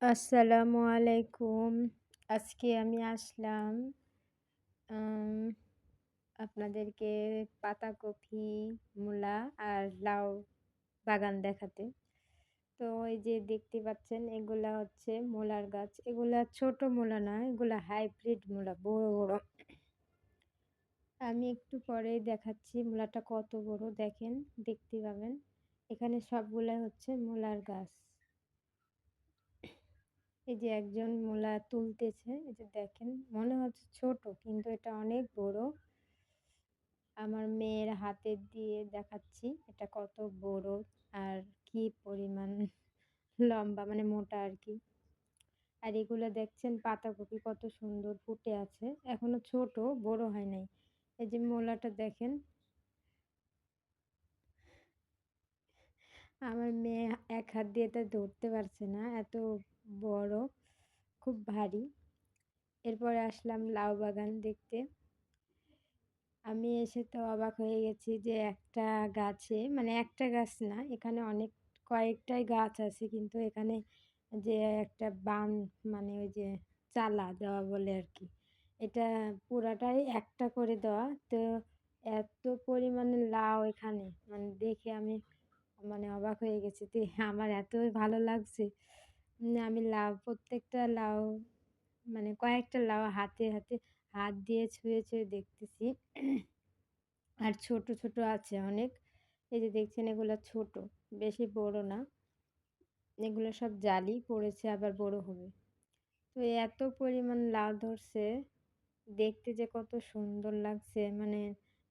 আসসালামু আলাইকুম। আজকে আমি আসলাম আম আপনাদেরকে পাতাকপি, মূলা আর লাউ বাগান দেখাতে। তো এই যে দেখতে পাচ্ছেন এগুলা হচ্ছে মূলার গাছ। এগুলা ছোট মূলা না, এগুলা হাইব্রিড মূলা বড়, বড়। আমি একটু পরেই দেখাচ্ছি মূলাটা কত বড় দেখেন, দেখতে পাবেন। এখানে সবগুলাই হচ্ছে মূলার গাছ। এই যে একজন মূলা তুলতেছে, এই যে দেখেন মনে হচ্ছে ছোট কিন্তু এটা অনেক বড়। আমার মেয়ের হাতে দিয়ে দেখাচ্ছি এটা কত বড় আর কি পরিমাণ লম্বা মানে মোটা আর কি। আর এগুলো দেখছেন পাতাকপি কত সুন্দর ফুটে আছে, এখনো ছোট, বড় হয় নাই। এই যে মূলাটা দেখেন, আমার মেয়ে এক হাত দিয়ে এটা ধরতে পারছে না, এত বড়, খুব ভারী। এরপরে আসলাম লাউ বাগান দেখতে। আমি এসে তো অবাক হয়ে গেছি যে একটা গাছে মানে একটা গাছ না, এখানে অনেক কয়েকটাই গাছ আছে কিন্তু এখানে যে একটা মানে ওই যে চালা দেওয়া বলে আর কি, এটা পুরাটাই একটা করে দেওয়া। তো এত পরিমাণে লাউ এখানে মানে দেখে আমি মানে অবাক হয়ে গেছি। তো আমার এতই ভালো লাগছে, আমি লাউ প্রত্যেকটা লাউ মানে কয়েকটা লাউ হাতে হাত দিয়ে ছুঁয়ে ছুঁয়ে দেখতেছি। আর ছোট, ছোট আছে অনেক। এই যে দেখছেন এগুলা ছোট, বেশি বড় না। এগুলো সব জালি পড়েছে আবার বড় হবে। তো এত পরিমাণ লাউ ধরছে, দেখতে যে কত সুন্দর লাগছে মানে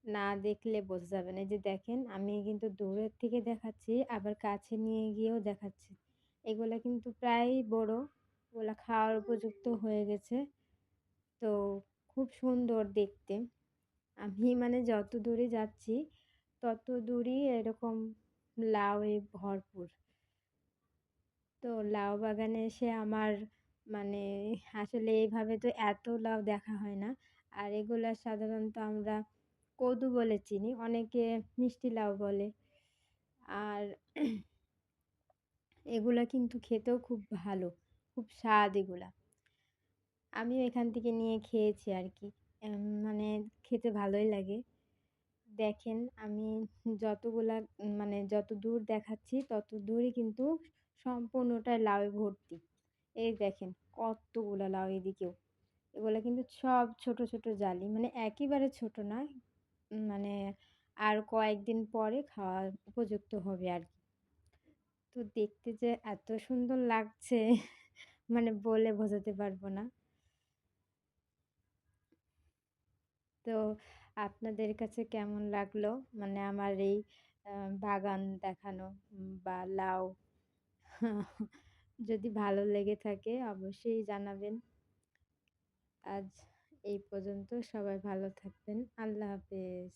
না দেখলে বোঝা যাবে না। এই যে দেখেন আমি কিন্তু দূরের থেকে দেখাচ্ছি আবার কাছে নিয়ে গিয়েও দেখাচ্ছি। এগুলা কিন্তু প্রায়ই বড়, ওগুলা খাওয়ার উপযুক্ত হয়ে গেছে। তো খুব সুন্দর দেখতে। আমি মানে যত দূরে যাচ্ছি তত দূরই এরকম লাউয়ে ভরপুর। তো লাউ বাগানে এসে আমার মানে আসলে এইভাবে তো এত লাউ দেখা হয় না। আর এগুলা সাধারণত আমরা কদু বলে চিনি, অনেকে মিষ্টি লাউ বলে। আর এগুলা কিন্তু খেতেও খুব ভালো, খুব স্বাদ এগুলা। আমিও এখান থেকে নিয়ে খেয়েছি আর কি। মানে খেতে ভালোই লাগে। দেখেন আমি যতগুলা মানে যতদূর দেখাচ্ছি ততদূরই কিন্তু সম্পূর্ণটাই লাউয়ে ভর্তি। এই দেখেন কতগুলা লাউ এদিকেও। এগুলা কিন্তু সব ছোট, ছোট জালি মানে একেবারে ছোট না। মানে আর কয়েকদিন পরে খাওয়ার উপযুক্ত হবে আরকি। তো দেখতে যে এত সুন্দর লাগছে মানে বলে বোঝাতে পারব না। তো আপনাদের কাছে কেমন লাগলো? মানে আমার এই আ বাগান দেখানো বা লাউ যদি ভালো লেগে থাকে অবশ্যই জানাবেন। আজ এই পর্যন্ত, সবাই ভালো থাকবেন। আল্লাহ হাফেজ।